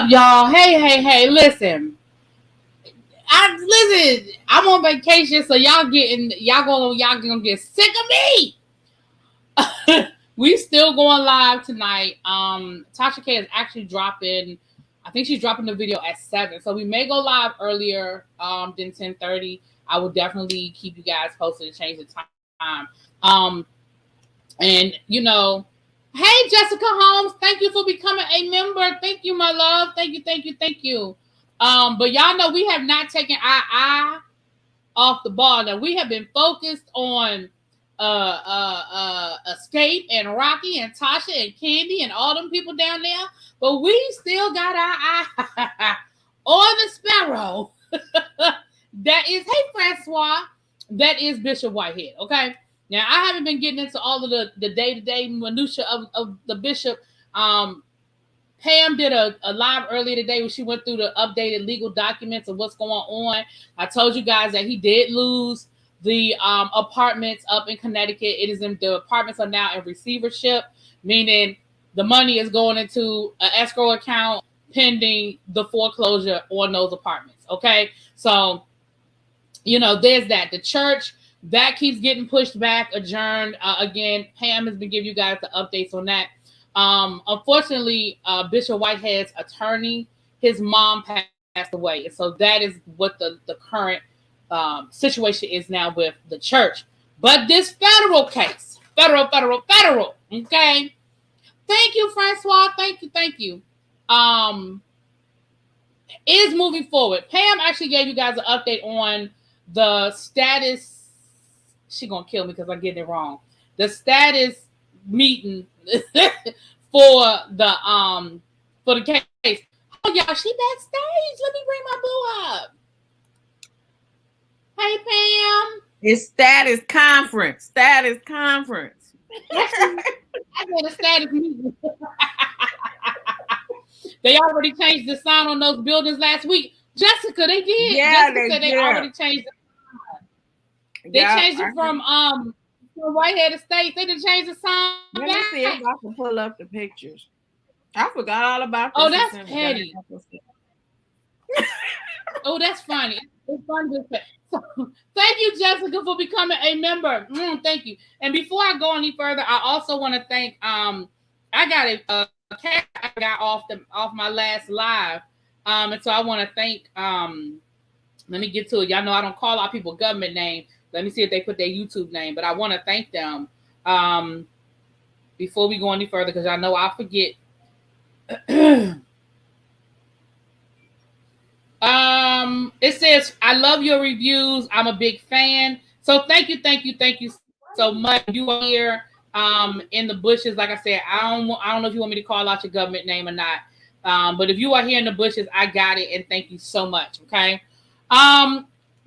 up, y'all? Hey, listen. I'm on vacation, so y'all gonna get sick of me. We still going live tonight. Tasha K is actually dropping. I think she's dropping the video at 7, so we may go live earlier than 10:30. I will definitely keep you guys posted and change the time. And hey Jessica Holmes, thank you for becoming a member. Thank you, my love. Thank you. But y'all know we have not taken our eye off the ball. Now we have been focused on Escape and Rocky and Tasha and Candy and all them people down there, but we still got our eye on the sparrow. That is, hey Francois, that is Bishop Whitehead. Okay, now I haven't been getting into all of the day-to-day minutia of the bishop. Pam did a live earlier today where she went through the updated legal documents of what's going on. I told you guys that he did lose the apartments up in Connecticut. The apartments are now in receivership, meaning the money is going into an escrow account pending the foreclosure on those apartments. Okay, so there's that. The church that keeps getting pushed back, adjourned again. Pam has been giving you guys the updates on that. Unfortunately, Bishop Whitehead's attorney, his mom passed away. And so that is what the current situation is now with the church. But this federal case, federal, okay? Thank you, Francois. Thank you. Is moving forward. Pam actually gave you guys an update on the status. She gonna kill me because I'm getting it wrong. The status meeting for the case. Oh y'all, she backstage. Let me bring my boo up. Hey Pam. It's status conference. I did a status meeting. They already changed the sign on those buildings last week. Jessica, they did. Yeah, Jessica said they already changed the sign. They changed it from Whitehead Estates. They didn't change the sign. Let me see if I can pull up the pictures. I forgot all about this. Oh, that's petty. Oh, that's funny. It's fun to say. So, thank you, Jessica, for becoming a member. Thank you. And before I go any further, I also want to thank I got a cat I got off my last live. And so I want to thank let me get to it. Y'all know I don't call out people government name. Let me see if they put their YouTube name, but I want to thank them before we go any further because I know I'll forget. It says, I love your reviews. I'm a big fan. So thank you so much. You are here in the bushes. Like I said, I don't know if you want me to call out your government name or not. But if you are here in the bushes, I got it. And thank you so much. Okay.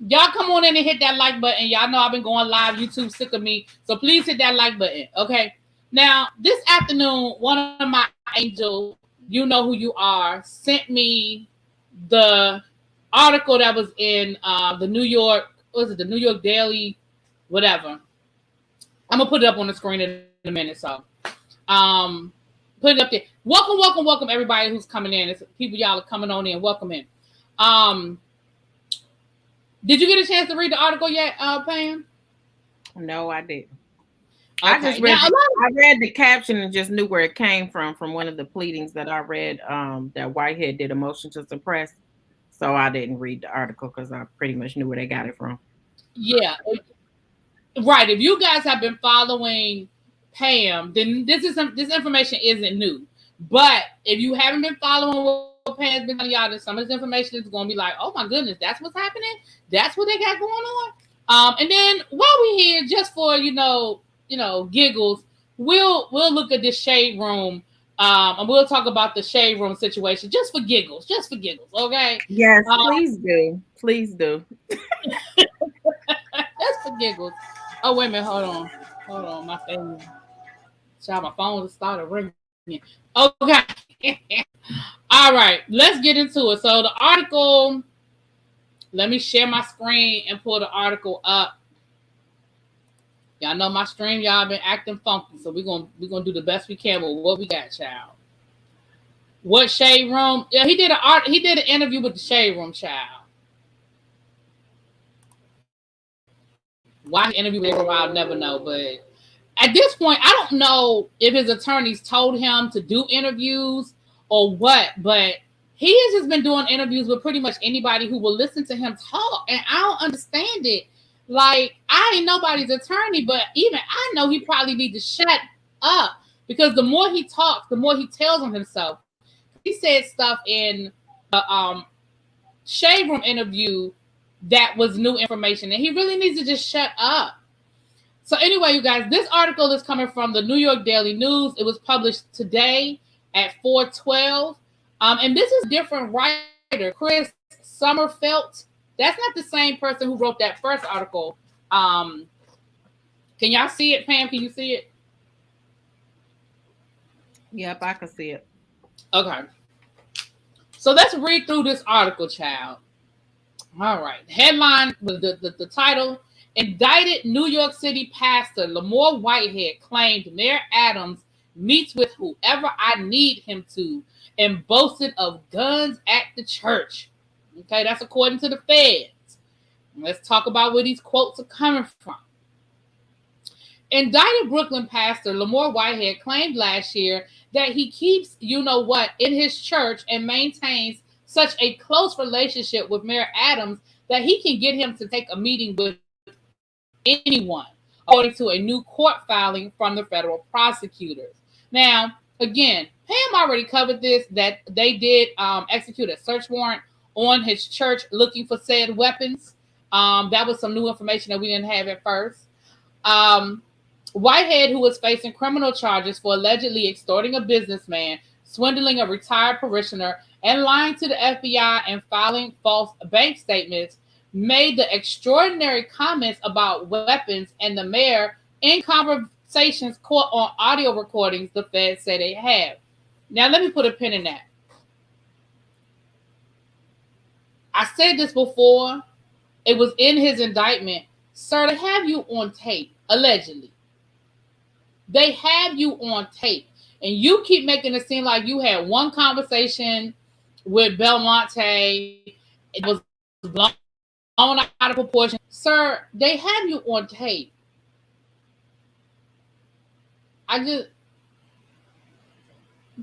Y'all come on in and hit that like button. Y'all know I've been going live. YouTube sick of me. So please hit that like button. Okay. Now, this afternoon, one of my angels, you know who you are, sent me the article that was in the New York Daily, whatever. I'm going to put it up on the screen in a minute. So put it up there. Welcome, everybody who's coming in. It's people y'all are coming on in. Welcome in. Did you get a chance to read the article yet, Pam? No, I didn't. Okay. I just read. I read the caption and just knew where it came from one of the pleadings that I read. That Whitehead did a motion to suppress, so I didn't read the article because I pretty much knew where they got it from. Yeah, right. If you guys have been following Pam, then this information isn't new. But if you haven't been following what Pam's been telling y'all, then some of this information is going to be like, oh my goodness, that's what's happening. That's what they got going on. And then while we're here, just for giggles, we'll look at this shade room, and we'll talk about the shade room situation just for giggles, okay? Yes, please do. Just for giggles. Oh wait a minute, hold on, my phone. My phone started ringing. Okay. All right, let's get into it. So the article, let me share my screen and pull the article up. Y'all know my stream, y'all been acting funky, so we're gonna do the best we can with what we got, child. What Shade Room? Yeah, he did an interview with the Shade Room child. Why he interviewed with her, I'll never know. But at this point, I don't know if his attorneys told him to do interviews or what, but he has just been doing interviews with pretty much anybody who will listen to him talk. And I don't understand it. Like, I ain't nobody's attorney, but even I know he probably need to shut up, because the more he talks, the more he tells on himself. He said stuff in the Shade Room interview that was new information, and he really needs to just shut up. So anyway, you guys, this article is coming from the New York Daily News. It was published today at 4:12. And this is a different writer, Chris Sommerfeld. That's not the same person who wrote that first article. Can y'all see it, Pam? Can you see it? Yep, I can see it. Okay. So let's read through this article, child. All right. Headline was the title. Indicted New York City pastor Lamore Whitehead claimed Mayor Adams meets with whoever I need him to and boasted of guns at the church. Okay, that's according to the feds. Let's talk about where these quotes are coming from. Indicted Brooklyn pastor Lamore Whitehead claimed last year that he keeps you-know-what in his church and maintains such a close relationship with Mayor Adams that he can get him to take a meeting with anyone, according to a new court filing from the federal prosecutors. Now, again, Pam already covered this, that they did execute a search warrant on his church looking for said weapons. That was some new information that we didn't have at first. Whitehead, who was facing criminal charges for allegedly extorting a businessman, swindling a retired parishioner, and lying to the FBI and filing false bank statements, made the extraordinary comments about weapons and the mayor in conversations caught on audio recordings the feds say they have. Now, let me put a pin in that. I said this before. It was in his indictment. Sir, they have you on tape, allegedly. They have you on tape. And you keep making it seem like you had one conversation with Belmonte. It was blown out of proportion. Sir, they have you on tape.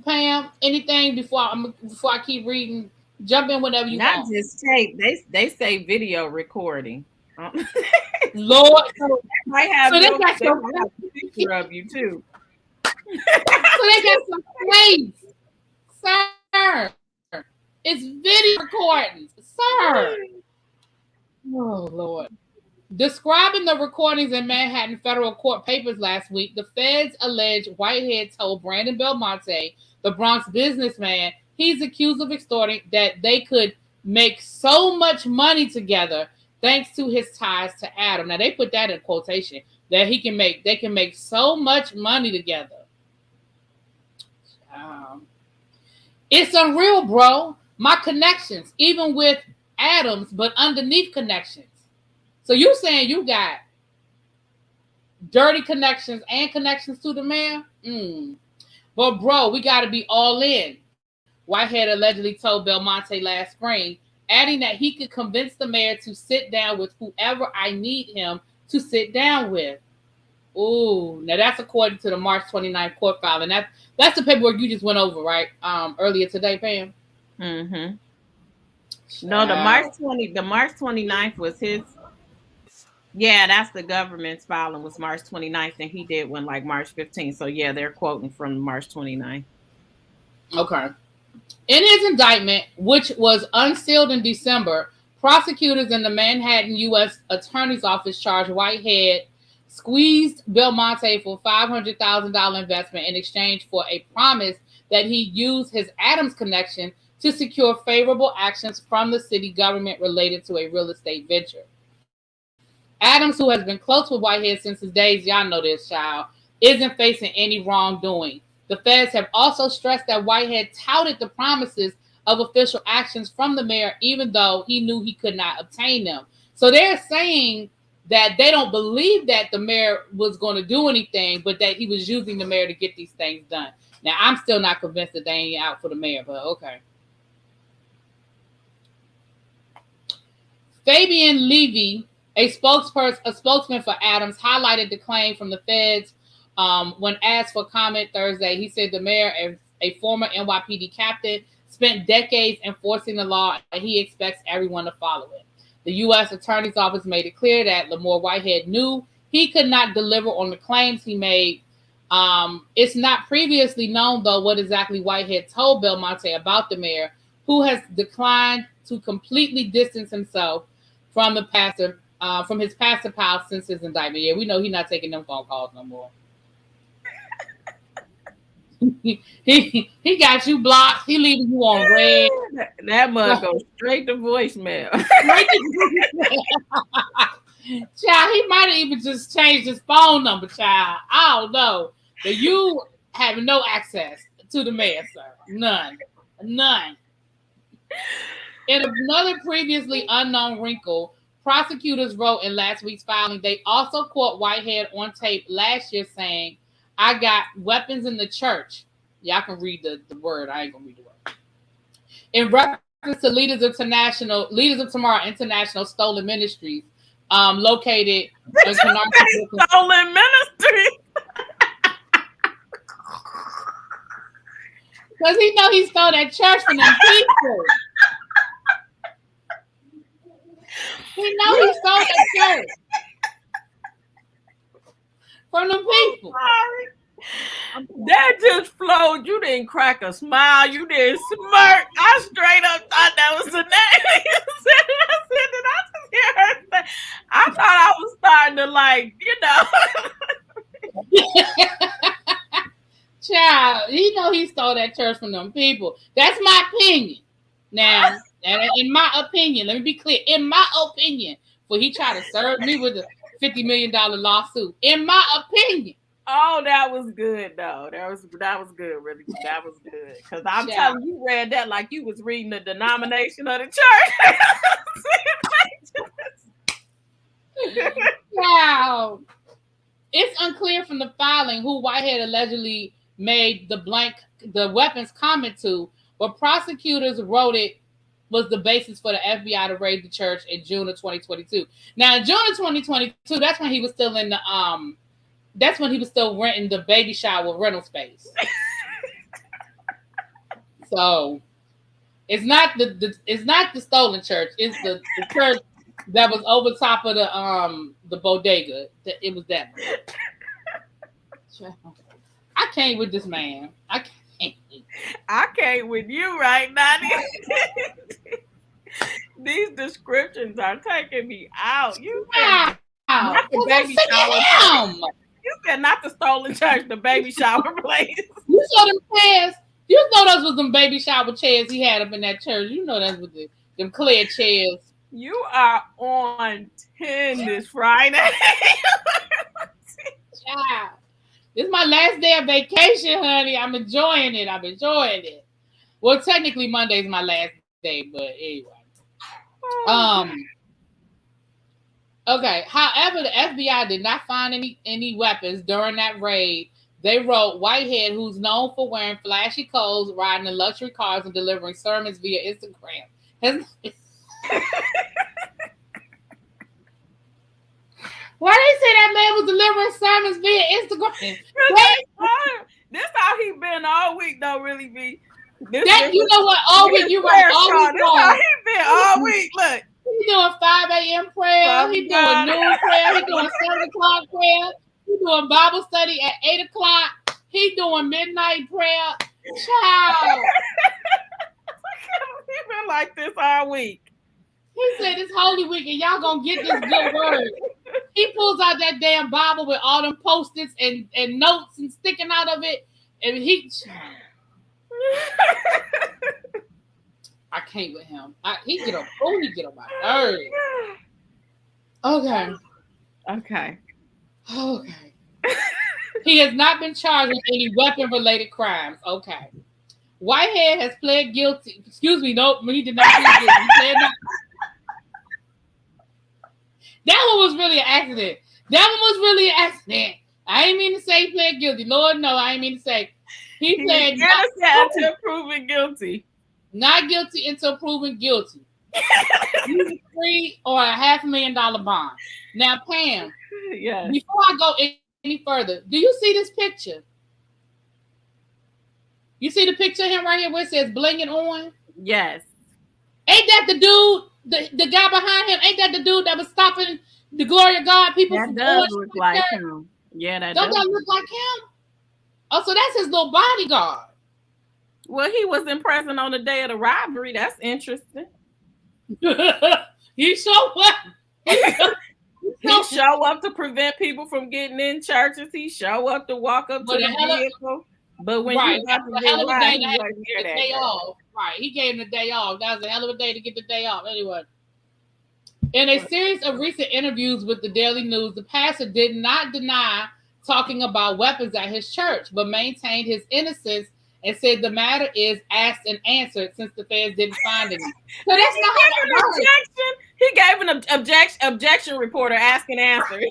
Pam, anything before I keep reading? Jump in whenever you want. Not just tape. They say video recording. Lord, so they might have a picture of you too. So they got some face, sir. It's video recordings, sir. Oh, Lord. Describing the recordings in Manhattan federal court papers last week, the feds allege Whitehead told Brandon Belmonte, the Bronx businessman he's accused of extorting, that they could make so much money together thanks to his ties to Adam. Now, they put that in quotation, that they can make so much money together. It's unreal, bro. My connections, even with Adams, but underneath connections. So you saying you got dirty connections and connections to the mayor? But bro, we got to be all in. Whitehead allegedly told Belmonte last spring, adding that he could convince the mayor to sit down with whoever I need him to sit down with. Ooh, now that's according to the March 29th court file, and that's the paperwork you just went over, right? Earlier today, Pam. Mm-hmm. No, the March 29th was his. Yeah, that's the government's filing was March 29th, and he did one like March 15th. So yeah, they're quoting from March 29th. Okay. In his indictment, which was unsealed in December, prosecutors in the Manhattan U.S. Attorney's Office charged Whitehead squeezed Belmonte for $500,000 investment in exchange for a promise that he used his Adams connection to secure favorable actions from the city government related to a real estate venture. Adams, who has been close with Whitehead since his days, y'all know this, child, isn't facing any wrongdoing. The feds have also stressed that Whitehead touted the promises of official actions from the mayor, even though he knew he could not obtain them. So they're saying that they don't believe that the mayor was going to do anything, but that he was using the mayor to get these things done. Now, I'm still not convinced that they ain't out for the mayor, but okay. Fabian Levy, a spokesman for Adams, highlighted the claim from the feds when asked for comment Thursday. He said the mayor, a former NYPD captain, spent decades enforcing the law, and he expects everyone to follow it. The U.S. Attorney's Office made it clear that Lamar Whitehead knew he could not deliver on the claims he made. It's not previously known, though, what exactly Whitehead told Belmonte about the mayor, who has declined to completely distance himself from his pastor pal since his indictment. Yeah, we know he's not taking them phone calls no more. he got you blocked. He leaving you on red. That mug goes straight to voicemail. Child, he might have even just changed his phone number, child. I don't know. But you have no access to the mayor, sir. None. In another previously unknown wrinkle, prosecutors wrote in last week's filing, they also caught Whitehead on tape last year saying, I got weapons in the church. Y'all can read the word. I ain't going to read the word. In reference to Leaders of Tomorrow International Stolen Ministries, located in Stolen Ministries. Because he know he stole that church from them people. He know he stole that church from them people. That just flowed. You didn't crack a smile. You didn't smirk. I straight up thought that was the name. I thought I was starting to Child, he know he stole that church from them people. That's my opinion. Now, in my opinion, let me be clear. In my opinion, for he tried to serve me with a $50 million lawsuit. In my opinion. Oh, that was good, though. That was good, really. That was good. Because I'm telling you, read that like you was reading the denomination of the church. Wow. It's unclear from the filing who Whitehead allegedly made the weapons comment to, but prosecutors wrote it was the basis for the FBI to raid the church in June of 2022. Now, in June of 2022, that's when he was still in the that's when he was still renting the baby shower rental space. So it's not the stolen church. It's the church that was over top of the bodega. It was that. I can't with this man. I can't with you right now. These descriptions are taking me out. You said not the baby shower. You said not the stolen church, the baby shower place. You saw them chairs. You know those was them baby shower chairs he had up in that church. You know that's what them clear chairs. You are on 10 this Friday. Child. This is my last day of vacation, honey. I'm enjoying it. Well, technically Monday's my last day, but anyway. Okay. However, the FBI did not find any weapons during that raid. They wrote Whitehead, who's known for wearing flashy clothes, riding in luxury cars, and delivering sermons via Instagram. Why they say that man was delivering sermons via Instagram? This how he been all week, though, really be. You know what? All week you right. All week this how he been all week. Look. He doing 5 a.m. prayer. He doing noon prayer. He doing 7 o'clock prayer. He doing Bible study at 8 o'clock. He doing midnight prayer. Child. He been like this all week. He said it's Holy Week and y'all gonna get this good word. He pulls out that damn Bible with all them Post-its and notes and sticking out of it. And I can't with him. He get on my nerves. Okay. He has not been charged with any weapon-related crimes. Okay. Whitehead has pled guilty. Excuse me, nope. He did not plead guilty. That one was really an accident. That one was really an accident. I ain't mean to say he pled guilty. Lord, no, I ain't mean to say. He said innocent until proven guilty. Not guilty until proven guilty. Either free or a $500,000 bond. Now, Pam, yes. Before I go any further, do you see this picture? You see the picture of him right here where it says blinging on? Yes. Ain't that the dude, the guy behind him? Ain't that the dude that was stopping the glory of God people? That does look like him. Yeah, Don't that look like him? Oh, so that's his little bodyguard. Well, he was in prison on the day of the robbery. That's interesting. He showed up. He show up to prevent people from getting in churches. He show up to walk up to the vehicle. But when you got to get right, he wasn't here that day off. Right, he gave him the day off. That was a hell of a day to get the day off. Anyway, in a series of recent interviews with the Daily News, the pastor did not deny talking about weapons at his church, but maintained his innocence and said the matter is asked and answered since the feds didn't find any. So that's not an objection. He gave an objection reporter ask and answer.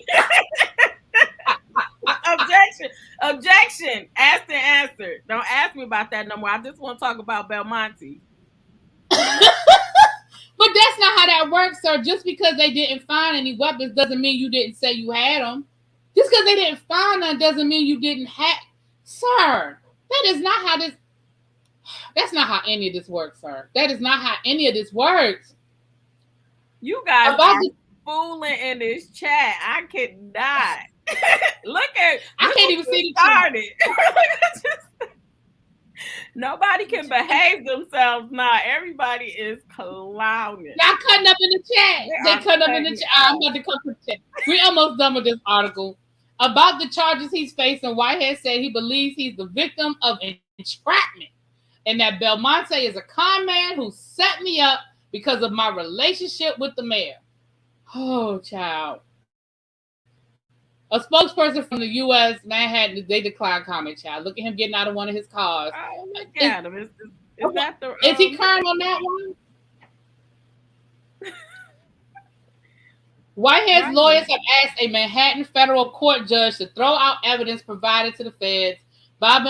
Objection, asked and answered. Don't ask me about that no more. I just want to talk about Belmonte. But that's not how that works, sir. Just because they didn't find any weapons doesn't mean you didn't say you had them. Just because they didn't find them doesn't mean you didn't have. Sir, that is not how this. That's not how any of this works, sir. That is not how any of this works. You guys are fooling in this chat. I cannot. Look at. I can't even see the chat. Nobody can behave themselves now. Everybody is clowning. Y'all cutting up in the chat. They cutting up in the chat. I'm about to come to the chat. We're almost done with this article. About the charges he's facing, Whitehead said he believes he's the victim of entrapment and that Belmonte is a con man who set me up because of my relationship with the mayor. Oh, child. A spokesperson from the U.S. Manhattan, they declined comment, child. Look at him getting out of one of his cars. Oh, look at him. Is that the, is he current on that one? Whitehead's lawyers have asked a Manhattan federal court judge to throw out evidence provided to the feds by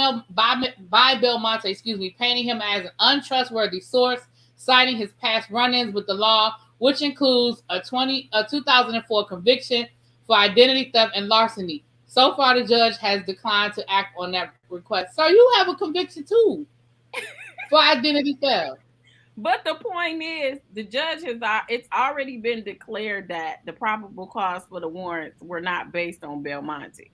Belmonte, painting him as an untrustworthy source, citing his past run-ins with the law, which includes a 2004 conviction for identity theft and larceny. So far, the judge has declined to act on that request. So you have a conviction too for identity theft. But the point is, the judge it's already been declared that the probable cause for the warrants were not based on Belmonte.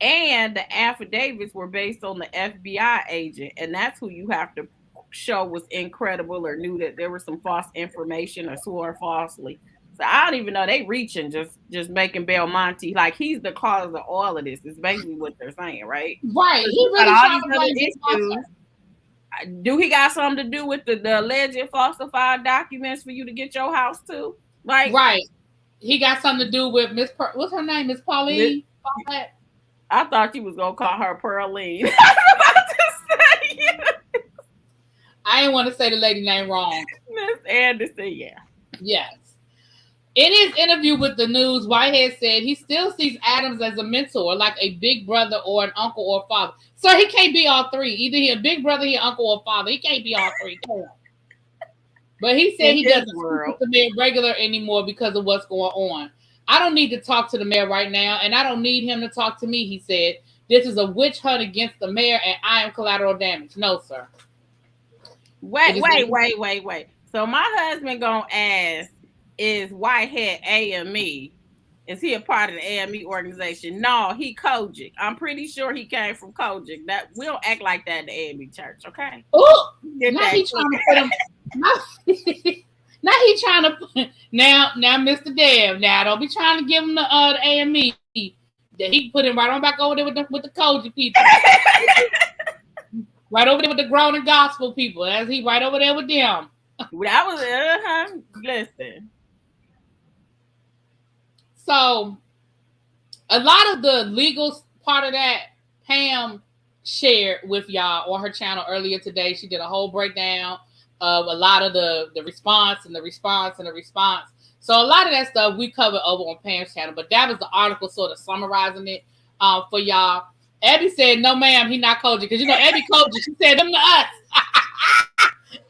And the affidavits were based on the FBI agent. And that's who you have to show was incredible or knew that there was some false information or swore falsely. So I don't even know. They reaching just making Belmonte like he's the cause of all of this. Is basically what they're saying, right? Right. He really all these other issues. Do he got something to do with the alleged falsified documents for you to get your house too? Like, right. He got something to do with what's her name? Miss Pauline? I thought you was gonna call her Pearline. I was about to say. I didn't want to say the lady name wrong. Miss Anderson, yeah. Yes. In his interview with the News, Whitehead said he still sees Adams as a mentor, like a big brother or an uncle or father. So he can't be all three. Either he a big brother, he an uncle, or father. He can't be all three. But he said he doesn't speak to the mayor regular anymore because of what's going on. I don't need to talk to the mayor right now, and I don't need him to talk to me, he said. This is a witch hunt against the mayor, and I am collateral damage. No, sir. Wait. So my husband gonna ask, is Whitehead AME? Is he a part of the AME organization? No, he Kojic. I'm pretty sure he came from Kojic. That we don't act like that in the AME church, okay? Oh, now he trying to put him. Now he trying to put now, Mr. Dev. Now don't be trying to give him the AME. That he put him right on back over there with the Kojic people. Right over there with the groaning gospel people. As he right over there with them. That was listen. So, a lot of the legal part of that, Pam shared with y'all on her channel earlier today. She did a whole breakdown of a lot of the response and the response and the response. So a lot of that stuff we covered over on Pam's channel, but that was the article sort of summarizing it for y'all. Abby said, no, ma'am, he not Koji. Because, you know, Abby Koji, she said them to us.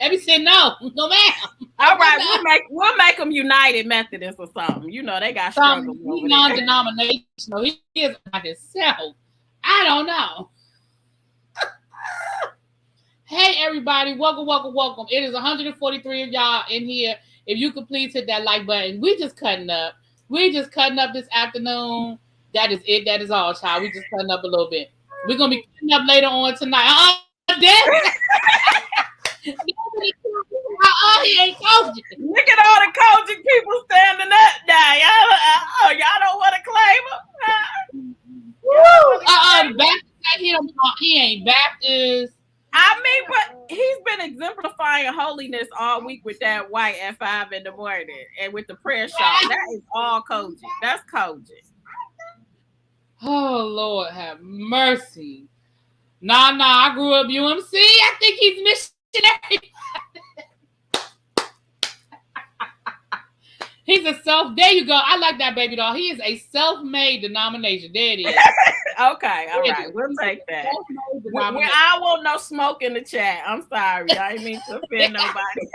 Abby said, no, ma'am. All right, we'll make them United Methodist or something. You know, they got struggles over there. Non-denominational. He is by himself. I don't know. Hey, everybody. Welcome. It is 143 of y'all in here. If you could please hit that like button. We just cutting up. This afternoon. That is it. That is all, child. We just cutting up a little bit. We're going to be cutting up later on tonight. He ain't coaching. Look at all the coaching people standing up now. Y'all don't want to claim him? Baptist, he ain't Baptist. I mean, but he's been exemplifying holiness all week with that white at 5 in the morning and with the prayer shawl. That is all coaching. That's coaching. Oh, Lord, have mercy. Nah, I grew up UMC. I think he's missionary. He's a there you go. I like that, baby doll. He is a self-made denomination. There it is. Okay, all right. We'll take that. I want no smoke in the chat. I'm sorry. I didn't mean to offend nobody.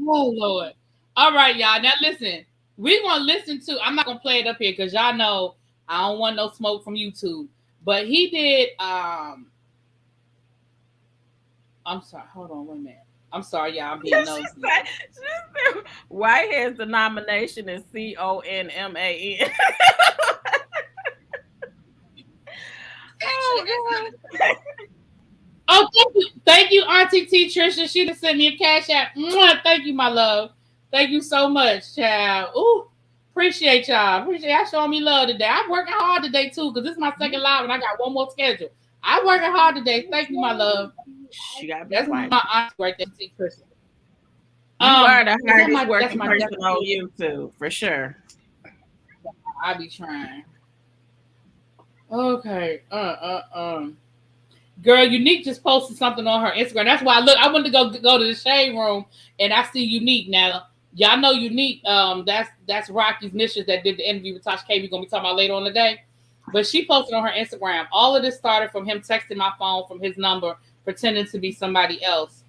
Oh, Lord. All right, y'all. Now, listen. We're going to listen to, I'm not going to play it up here because y'all know I don't want no smoke from YouTube. But he did, I'm sorry. Hold on 1 minute. I'm sorry, y'all. I'm being nosy. Whitehead's denomination is CONMAN. Oh, thank you, Auntie T. Trisha. She just sent me a cash app. Thank you, my love. Thank you so much, child. Ooh, appreciate y'all. Appreciate y'all showing me love today. I'm working hard today too, because this is my second live and I got one more schedule. I'm working hard today. Thank you, my love. That's my auntie right there, T. Trisha. You are the hardest working person on YouTube, for sure. I be trying. Okay. Girl, Unique just posted something on her Instagram. That's why I went to go to the shade room and I see Unique now. Y'all know Unique. That's Rocky's Niches that did the interview with Tasha K. We're gonna be talking about later on today. But she posted on her Instagram. All of this started from him texting my phone from his number, pretending to be somebody else,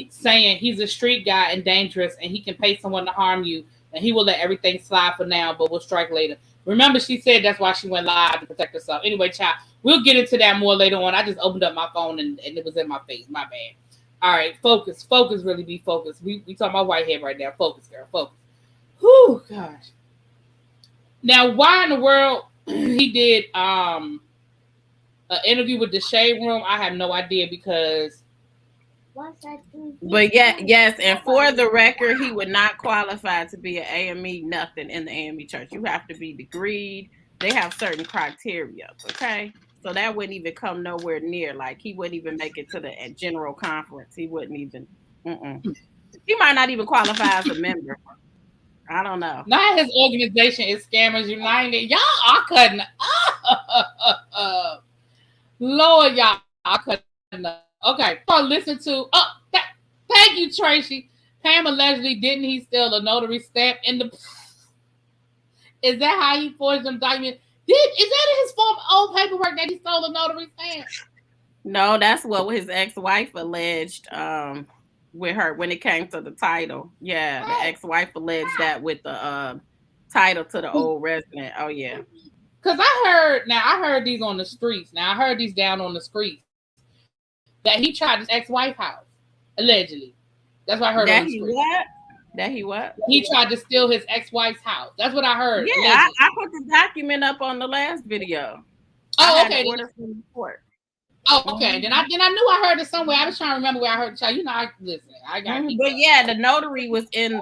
saying he's a street guy and dangerous, and he can pay someone to harm you, and he will let everything slide for now, but we'll strike later. Remember, she said that's why she went live to protect herself. Anyway, child, we'll get into that more later on. I just opened up my phone and it was in my face. My bad. All right, focus, really be focused. We talking about Whitehead right now. Focus, girl, focus. Whew, gosh. Now, why in the world he did an interview with the Shade Room? I have no idea because. But yes, and for the record, he would not qualify to be an AME nothing in the AME church. You have to be degreed. They have certain criteria, okay? So that wouldn't even come nowhere near. Like, he wouldn't even make it to the general conference. He wouldn't even. He might not even qualify as a member. I don't know. Now his organization is Scammers United. Y'all are cutting up. Lord, y'all are cutting up. Okay, so listen to. Thank you, Tracy. Pam allegedly didn't he steal a notary stamp in the? Is that how he forged them documents? Is that his old paperwork that he stole a notary stamp? No, that's what his ex-wife alleged. With her when it came to the title. Yeah, the ex-wife alleged that with the title to the old resident. Oh yeah. Because I heard these on the streets. Now I heard these down on the streets. That he tried his ex-wife house, allegedly. That's what I heard. That he what? That he what? He tried to steal his ex-wife's house. That's what I heard. Yeah, I put the document up on the last video. Oh, okay. Oh, okay. Then I knew I heard it somewhere. I was trying to remember where I heard it. You know, I got. But yeah, the notary was in.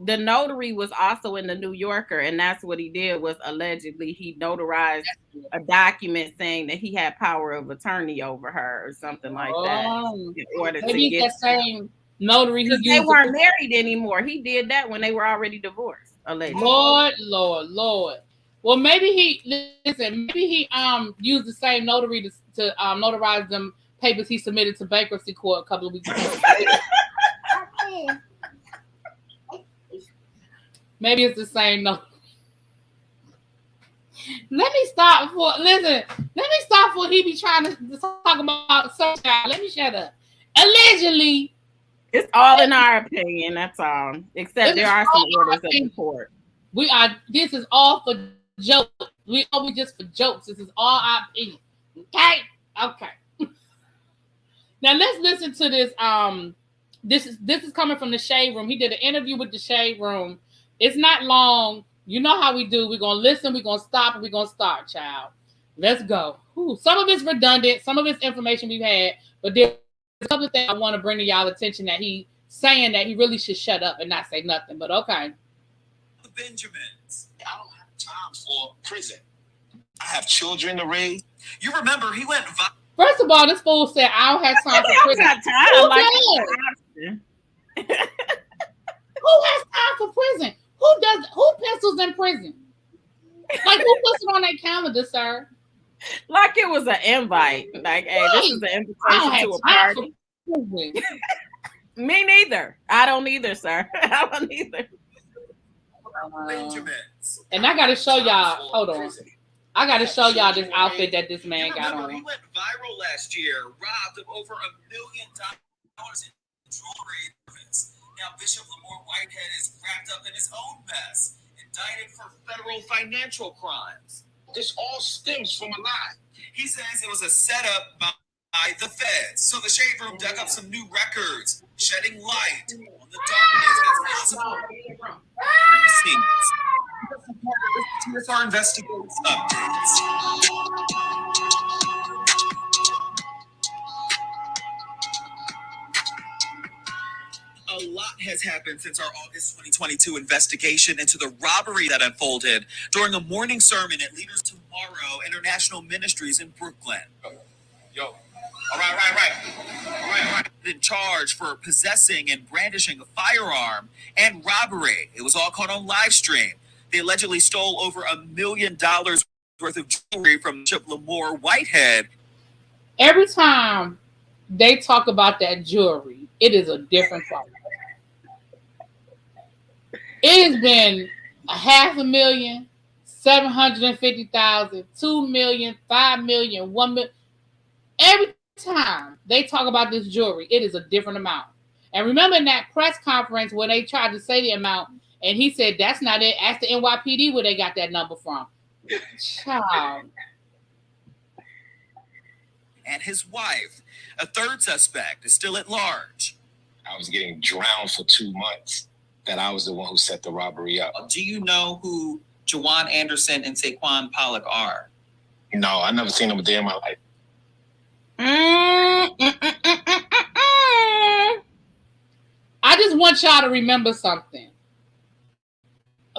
The notary was also in the New Yorker, and that's what he did. Was allegedly he notarized a document saying that he had power of attorney over her or something like that. In order to get that same notary. They weren't married anymore. He did that when they were already divorced. Allegedly. Lord. Well, maybe he used the same notary to notarize them papers he submitted to bankruptcy court a couple of weeks ago. Maybe it's the same note. Let me stop for he be trying to talk about some child. Let me shut up. Allegedly. It's all in our opinion, that's all. Except there are some orders of the court. This is all for jokes. We always just for jokes. This is all our opinion. Okay. Now let's listen to this. This is coming from the Shade Room. He did an interview with the Shade Room. It's not long. You know how we do. We're gonna listen, we're gonna stop, and we're gonna start, child. Let's go. Ooh, some of it's redundant, some of it's information we've had, but there's a couple of things I want to bring to y'all attention that he saying that he really should shut up and not say nothing. But okay. The Benjamins. I don't have time for prison. I have children to raise. You remember he went. First of all, this fool said I don't have time for prison. Who has time for prison? Who pencils in prison? Like, who puts it on their calendar, sir? Like it was an invite. Like, hey, this is an invitation to a party. Me neither. I don't either, sir. I don't either. And I gotta show y'all. Hold on. I gotta show y'all this outfit that this man got on. He went viral last year, robbed of over $1 million in jewelry. Now Bishop Lamore Whitehead is wrapped up in his own mess, indicted for federal financial crimes. This all stems from a lie. He says it was a setup by the feds. So the Shade Room dug up some new records, shedding light on the darkness that's possible. Here's our investigative updates. A lot has happened since our August 2022 investigation into the robbery that unfolded during a morning sermon at Leaders Tomorrow International Ministries in Brooklyn. Yo. All right. In charge for possessing and brandishing a firearm and robbery. It was all caught on live stream. They allegedly stole over $1 million worth of jewelry from Bishop Lamore Whitehead. Every time they talk about that jewelry, it is a different problem. It has been $500,000, $750,000, $2 million, $5 million, $1 million. Every time they talk about this jewelry, it is a different amount. And remember in that press conference when they tried to say the amount, and he said, that's not it. Ask the NYPD where they got that number from. Child. And his wife, a third suspect, is still at large. I was getting drowned for 2 months. That I was the one who set the robbery up. Do you know who Jawan Anderson and Saquon Pollock are? No, I never seen them a day in my life. I just want y'all to remember something.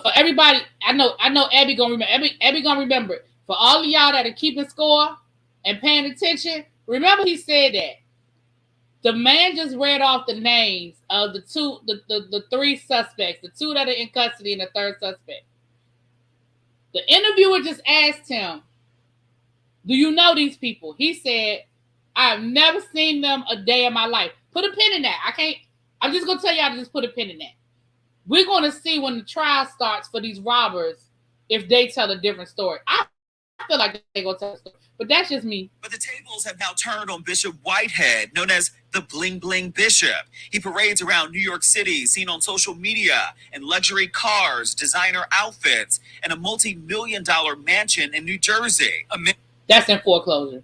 For everybody, I know Abby gonna remember. Abby gonna remember it. For all of y'all that are keeping score and paying attention, remember he said that. The man just read off the names of the three suspects, the two that are in custody and the third suspect. The interviewer just asked him, do you know these people? He said, I've never seen them a day in my life. Put a pin in that. I'm just going to tell y'all to just put a pin in that. We're going to see when the trial starts for these robbers if they tell a different story. I feel like they're going to tell a story. But that's just me. But the tables have now turned on Bishop Whitehead, known as the Bling Bling Bishop. He parades around New York City, seen on social media, in luxury cars, designer outfits, and a multi-million-dollar mansion in New Jersey. That's in foreclosure.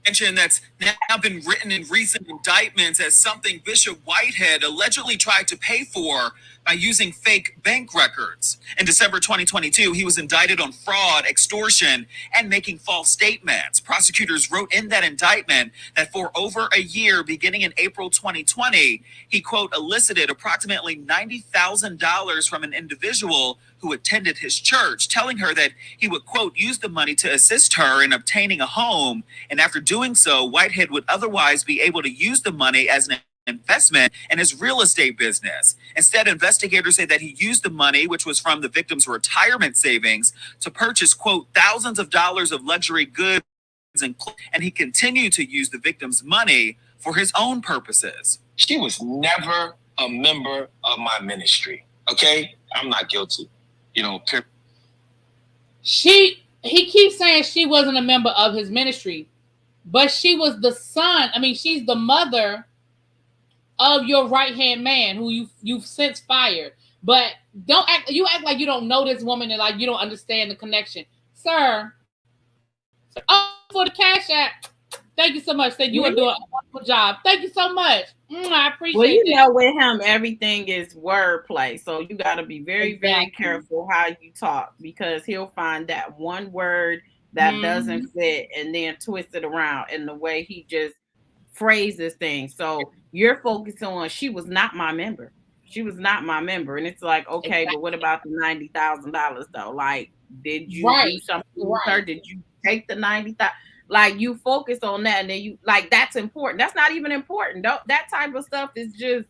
Mansion that's now been written in recent indictments as something Bishop Whitehead allegedly tried to pay for by using fake bank records. In December 2022, he was indicted on fraud, extortion, and making false statements. Prosecutors wrote in that indictment that for over a year, beginning in April 2020, he, quote, elicited approximately $90,000 from an individual who attended his church, telling her that he would, quote, use the money to assist her in obtaining a home. And after doing so, Whitehead would otherwise be able to use the money as an investment in his real estate business. Instead, investigators say that he used the money, which was from the victim's retirement savings, to purchase, quote, thousands of dollars of luxury goods, and he continued to use the victim's money for his own purposes. She was never a member of my ministry, okay? I'm not guilty. He keeps saying she wasn't a member of his ministry, but she was the son. I mean, she's the mother of your right-hand man who you've since fired. But don't act like you don't know this woman and like you don't understand the connection. Sir. Oh, for the Cash App. Thank you so much. Thank you. You are doing a wonderful job. Thank you so much. I appreciate it. Well, you know, with him, everything is wordplay. So you got to be very, very careful how you talk, because he'll find that one word that doesn't fit and then twist it around in the way he just phrases things. So you're focused on, she was not my member. She was not my member. And it's like, okay, but what about the $90,000 though? Like, did you do something with her? Did you take the 90,000? Like, you focus on that, and then you like, that's important. That's not even important. That type of stuff is just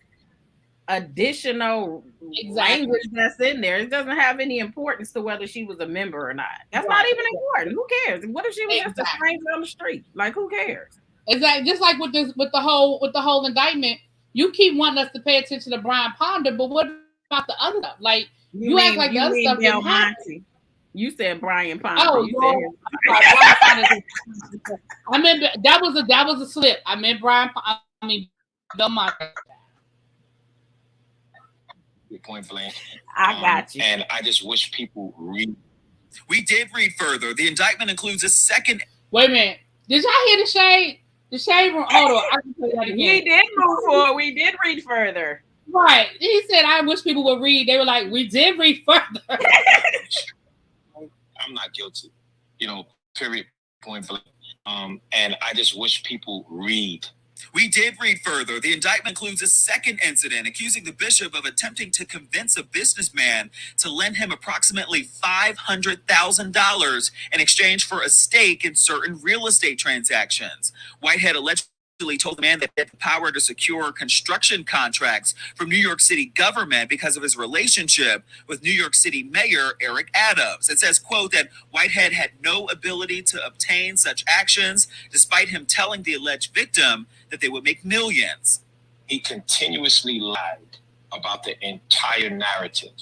additional language that's in there. It doesn't have any importance to whether she was a member or not. That's not even important. Who cares? What if she was just a stranger on the street? Like, who cares? Exactly. Just like with the whole indictment, you keep wanting us to pay attention to Brian Ponder, but what about the other stuff? Like, you act like the other stuff didn't happen. You said Brian Ponder. Oh, you said I meant that was a slip. I meant Brian. I mean, Belmonte. Point blank. I got you. And I just wish people read. We did read further. The indictment includes a second. Wait a minute. Did y'all hear the shade? The shade room. Hold on. I can tell you that again. We did move forward. We did read further. Right. He said, I wish people would read. They were like, we did read further. I'm not guilty, period, point blank. And I just wish people read. We did read further. The indictment includes a second incident accusing the bishop of attempting to convince a businessman to lend him approximately $500,000 in exchange for a stake in certain real estate transactions. Whitehead allegedly told the man that he had the power to secure construction contracts from New York City government because of his relationship with New York City Mayor Eric Adams. It says, quote, that Whitehead had no ability to obtain such actions, despite him telling the alleged victim that they would make millions. He continuously lied about the entire narrative,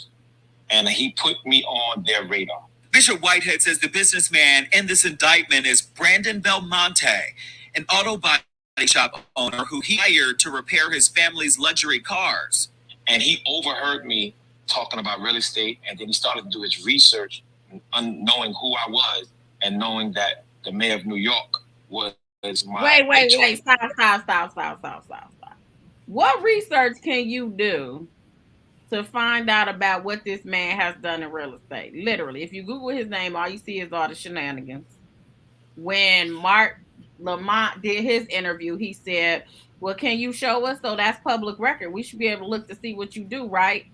and he put me on their radar. Bishop Whitehead says the businessman in this indictment is Brandon Belmonte, an auto body shop owner who he hired to repair his family's luxury cars. And he overheard me talking about real estate, and then he started to do his research, knowing who I was and knowing that the mayor of New York was my... Wait. Stop. What research can you do to find out about what this man has done in real estate? Literally, if you Google his name, all you see is all the shenanigans. When Mark Lamont did his interview, he said, well, can you show us? So that's public record. We should be able to look to see what you do, right?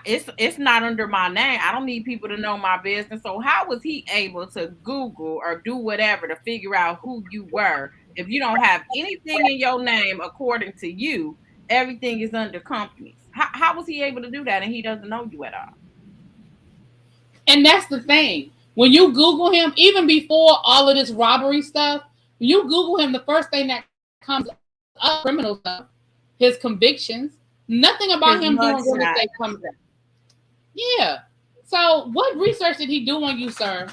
It's not under my name. I don't need people to know my business. So how was he able to Google or do whatever to figure out who you were if you don't have anything in your name? According to you, everything is under companies. How was he able to do that and he doesn't know you at all? And that's the thing. When you Google him, even before all of this robbery stuff, when you Google him, the first thing that comes up, criminal stuff, his convictions, nothing about him doing real estate comes up. Yeah. So what research did he do on you, sir?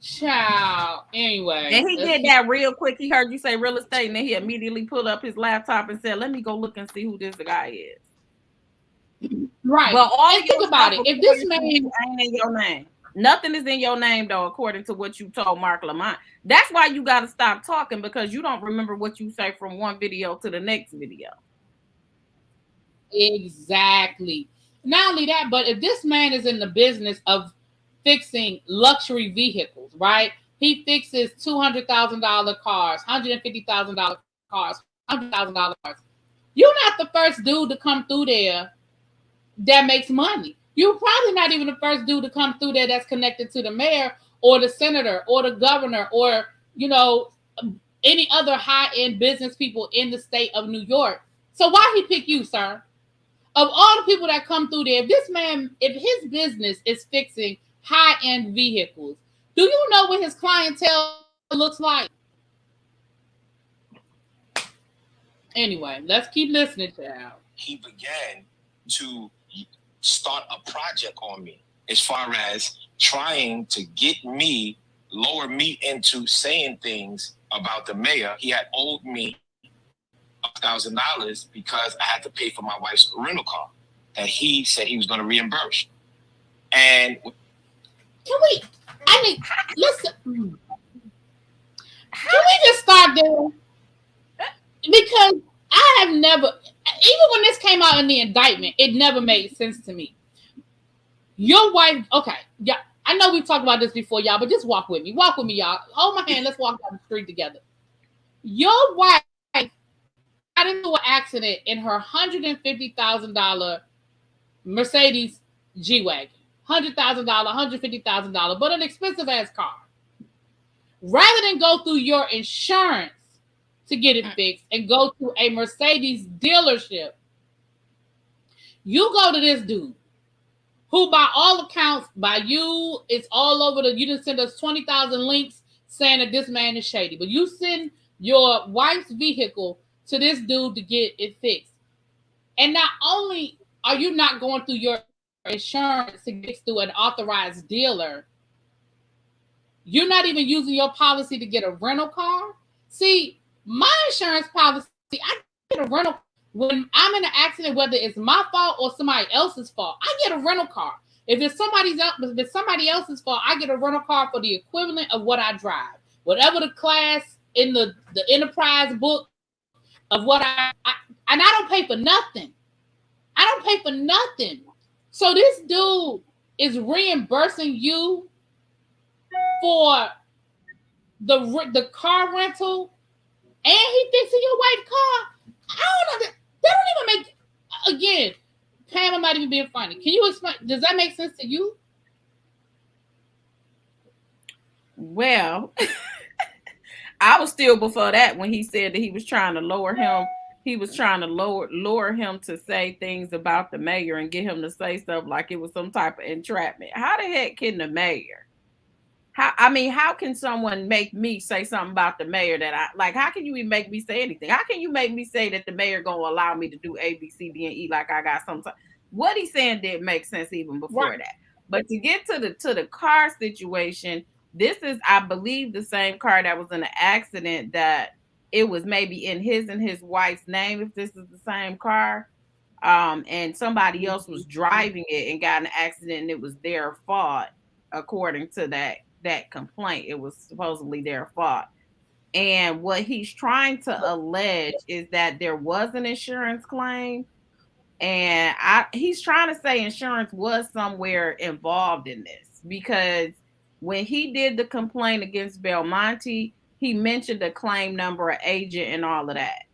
Child. Anyway. And he did that real quick. He heard you say real estate, and then he immediately pulled up his laptop and said, let me go look and see who this guy is. Right. Well, all think about it. If this man ain't in your name. Nothing is in your name, though, according to what you told Mark Lamont. That's why you got to stop talking, because you don't remember what you say from one video to the next video. Exactly. Not only that, but if this man is in the business of fixing luxury vehicles, right? He fixes $200,000 cars, $150,000 cars, $100,000 cars. You're not the first dude to come through there that makes money. You're probably not even the first dude to come through there that's connected to the mayor or the senator or the governor or, any other high-end business people in the state of New York. So why he pick you, sir? Of all the people that come through there, if his business is fixing high-end vehicles, do you know what his clientele looks like? Anyway, let's keep listening to him. He began to start a project on me. as far as trying to lower me into saying things about the mayor. He had owed me $1,000 because I had to pay for my wife's rental car that he said he was going to reimburse. And listen. Can we just start there? Because I have never, even when this came out in the indictment, it never made sense to me. Your wife, okay, yeah, I know we've talked about this before, y'all, but just walk with me. Walk with me, y'all. Hold my hand. Let's walk down the street together. Your wife got into an accident in her $150,000 Mercedes G-Wagon. $100,000, $150,000, but an expensive ass car. Rather than go through your insurance to get it fixed and go to a Mercedes dealership, you go to this dude who, by all accounts, by you, it's all over you didn't send us 20,000 links saying that this man is shady, but you send your wife's vehicle to this dude to get it fixed. And not only are you not going through your insurance to get through an authorized dealer, you're not even using your policy to get a rental car. See, my insurance policy, I get a rental when I'm in an accident, whether it's my fault or somebody else's fault. I get a rental car. If it's somebody else's fault, I get a rental car for the equivalent of what I drive, whatever the class in the enterprise book of what and I don't pay for nothing. I don't pay for nothing. So this dude is reimbursing you for the car rental, and he fixing your wife's car. I don't know. That don't even make. Again, Pam, I might even being funny. Can you explain? Does that make sense to you? Well, I was still before that when he said that he was trying to lower him. He was trying to lure him to say things about the mayor and get him to say stuff like it was some type of entrapment. How the heck can the mayor? How can someone make me say something about the mayor that I like? How can you even make me say anything? How can you make me say that the mayor gonna allow me to do A, B, C, D, and E like I got some? What he's saying didn't make sense even before that. But to get to the car situation, this is, I believe, the same car that was in the accident that it was maybe in his and his wife's name, if this is the same car. And somebody else was driving it and got in an accident and it was their fault, according to that complaint. It was supposedly their fault. And what he's trying to allege is that there was an insurance claim. And he's trying to say insurance was somewhere involved in this, because when he did the complaint against Belmonte, he mentioned a claim number, an agent, and all of that.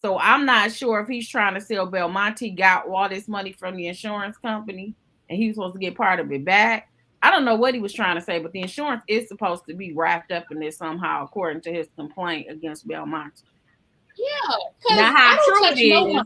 So I'm not sure if he's trying to sell Belmonte got all this money from the insurance company and he was supposed to get part of it back. I don't know what he was trying to say, but the insurance is supposed to be wrapped up in this somehow, according to his complaint against Belmonte. Yeah. Now, how true it is.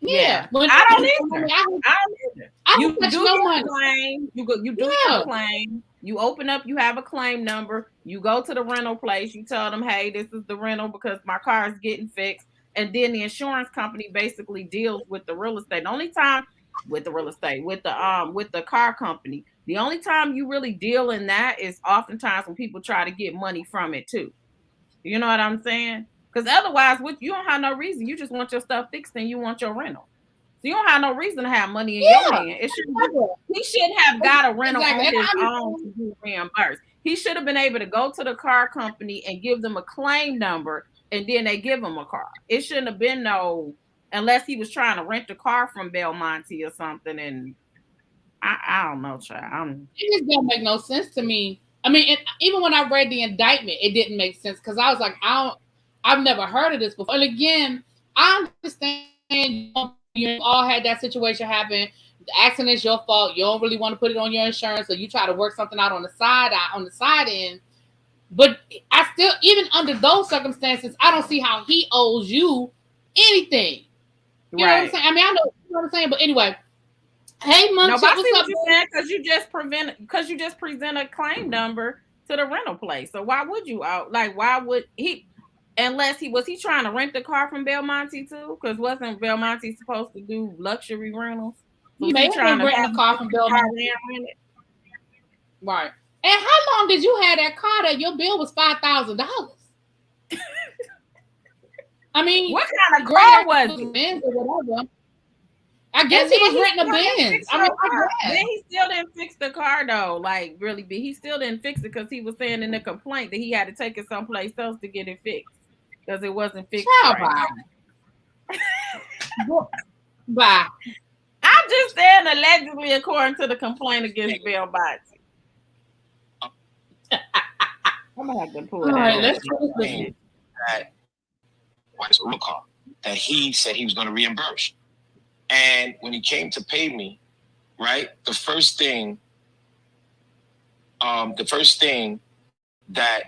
Yeah. I don't either. You do your claim. You do your claim. You open up, you have a claim number. You go to the rental place. You tell them, hey, this is the rental because my car is getting fixed. And then the insurance company basically deals with the real estate. The only time with the car company, the only time you really deal in that is oftentimes when people try to get money from it too. You know what I'm saying? Because otherwise, you don't have no reason. You just want your stuff fixed and you want your rental. So you don't have no reason to have money in your hand. He shouldn't have got a rental on his own to be reimbursed. He should have been able to go to the car company and give them a claim number, and then they give him a car. It shouldn't have been unless he was trying to rent a car from Belmonte or something. And I don't know, child. It just don't make no sense to me. I mean, even when I read the indictment, it didn't make sense because I was like, I've never heard of this before. And again, I understand you all had that situation happen. The accident's your fault. You don't really want to put it on your insurance, so you try to work something out on the side end. But I still, even under those circumstances, I don't see how he owes you anything. You know what I'm saying? I mean, I know what I'm saying, but anyway. Hey, Munchie, what's up? Because you just present a claim number to the rental place. So why would you why would he? Unless was he trying to rent the car from Belmonte too? Because wasn't Belmonte supposed to do luxury rentals? He may have been renting a car from Belmont. Right. And how long did you have that car that your bill was $5,000? I mean, what kind of car was it? Benz or whatever. I guess he was renting a Benz. I mean, then he still didn't fix the car though. Like really, he still didn't fix it because he was saying in the complaint that he had to take it someplace else to get it fixed because it wasn't fixed. Right. Bye. I'm just saying allegedly according to the complaint against Bill Botty. I'm gonna have to pull it out. Let's that what's a real car that he said he was going to reimburse. And when he came to pay me, right, the first thing that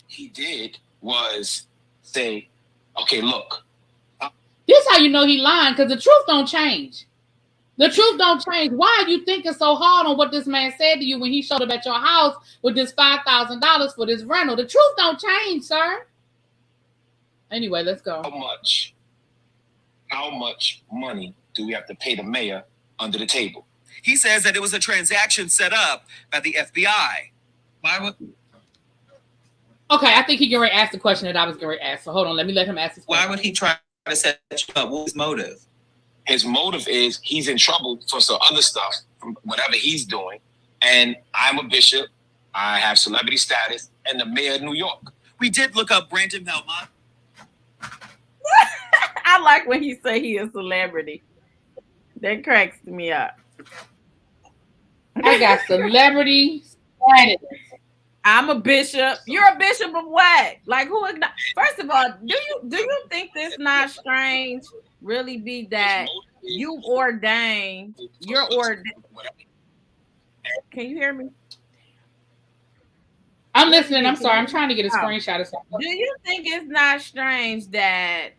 he did was say, okay, look. This is how you know he lying, because the truth don't change. The truth don't change. Why are you thinking so hard on what this man said to you when he showed up at your house with this $5,000 for this rental? The truth don't change, sir. Anyway, let's go. How much money do we have to pay the mayor under the table? He says that it was a transaction set up by the FBI. Why would? Okay, I think he can ask the question that I was going to ask. So hold on, let me let him ask this question. Why would he try to set you up? What was his motive? His motive is he's in trouble for some other stuff, from whatever he's doing. And I'm a bishop. I have celebrity status, and the mayor of New York. We did look up Brandon Belmont. I like when he say he a celebrity. That cracks me up. I got celebrity status. I'm a bishop. You're a bishop of what? Like who? First of all, do you think this not strange? Really be that you ordained? You're ordained. Can you hear me? I'm listening. I'm sorry. I'm trying to get a screenshot of something. Do you think it's not strange that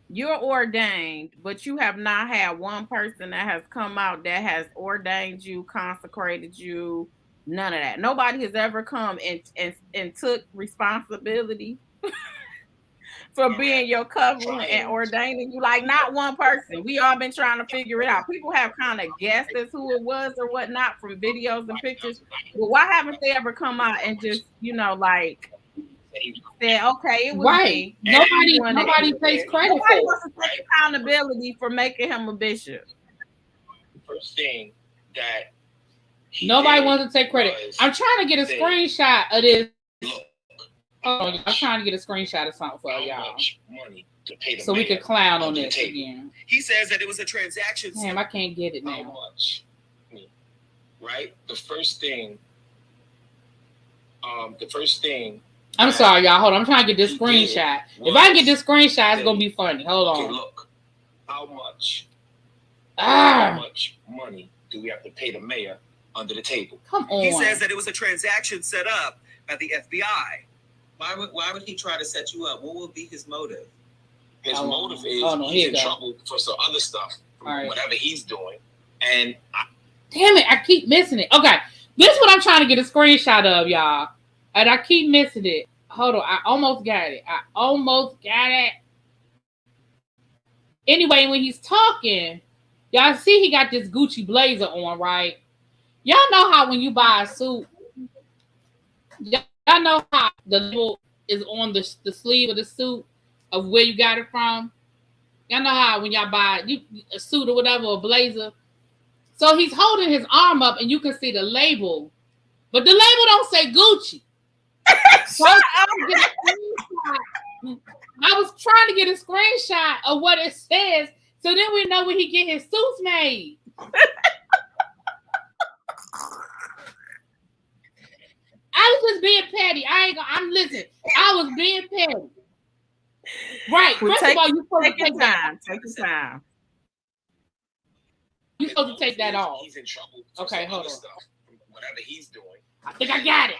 you're ordained, but you have not had one person that has come out that has ordained you, consecrated you, none of that? Nobody has ever come and took responsibility for being your covering and ordaining you. Like not one person. We all been trying to figure it out. People have kind of guessed as who it was or whatnot from videos and pictures. But why haven't they ever come out and just, like said, okay, it was right. me. Nobody takes credit. Nobody wants to take accountability for making him a bishop. The first thing that nobody wants to take credit. I'm trying to get a screenshot of this. I'm trying to get a screenshot of something for y'all, so we could clown on this again. He says that it was a transaction. Damn, I can't get it now. How much? Right. The first thing. I'm sorry, y'all. Hold on. I'm trying to get this screenshot. If I can get this screenshot, it's gonna be funny. Hold on. Okay, look. How much money do we have to pay the mayor under the table? Come on. He says that it was a transaction set up by the FBI. Why would he try to set you up? What would be his motive? His motive is he's in trouble for some other stuff, whatever he's doing. And damn it, I keep missing it. Okay, this is what I'm trying to get a screenshot of, y'all. And I keep missing it. Hold on, I almost got it. Anyway, when he's talking, y'all see he got this Gucci blazer on, right? Y'all know how when you buy a suit, y'all know how the label is on the sleeve of the suit of where you got it from? Y'all know how when y'all buy a suit or whatever, a blazer. So he's holding his arm up and you can see the label. But the label don't say Gucci. So I was trying to get a screenshot of what it says so then we know where he get his suits made. I was just being petty. Listen. I was being petty. Right. First of all, you supposed to take time. Take your time. You supposed to take that off. He's in trouble. Okay, hold on. Stuff, whatever he's doing. I think I got it.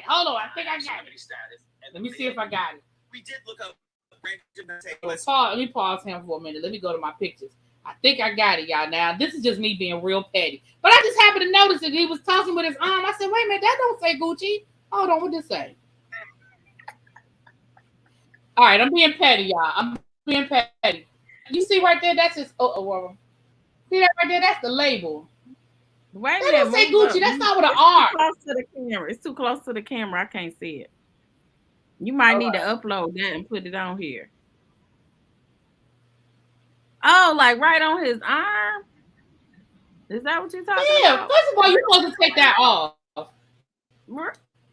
Hold on. I think I got it. Let me see if I got it. We did look up. Let me pause him for a minute. Let me go to my pictures. I think I got it, y'all. Now, this is just me being real petty. But I just happened to notice that he was talking with his arm. I said, wait a minute, that don't say Gucci. Hold on, what does it say? All right, I'm being petty, y'all. I'm being petty. You see right there, that's his... See that right there? That's the label. Wait a That minute. don't say move Gucci. up. That's not with an It's R. too close to the camera. It's too close to the camera. I can't see it. You might need to upload that and put it on here. Oh, like right on his arm? Is that what you're talking about? First of all, you're supposed to take that off.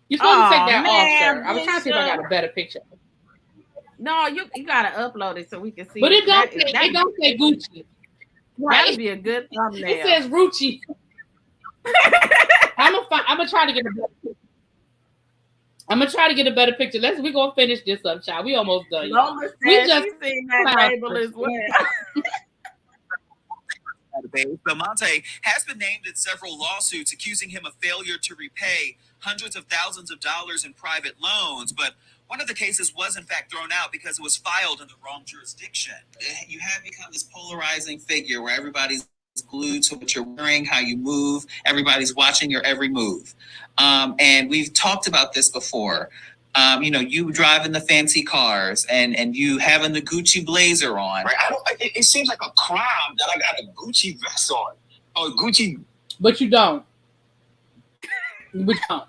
You're supposed to take that off, sir. I was trying to see if I got a better picture. No, you gotta upload it so we can see. But it don't say Gucci. Right. That'd be a good thumbnail. It says Rucci. I'm gonna try to get a better picture. I'm gonna try to get a better picture. We gonna finish this up, child. We almost done. We just seen that label as well. Belmonte has been named in several lawsuits accusing him of failure to repay hundreds of thousands of dollars in private loans, but one of the cases was in fact thrown out because it was filed in the wrong jurisdiction. You have become this polarizing figure where everybody's glued to what you're wearing, how you move. Everybody's watching your every move. And we've talked about this before. You driving the fancy cars and you having the Gucci blazer on. Right? It seems like a crime that I got a Gucci vest on. Or Gucci. But you don't. We don't.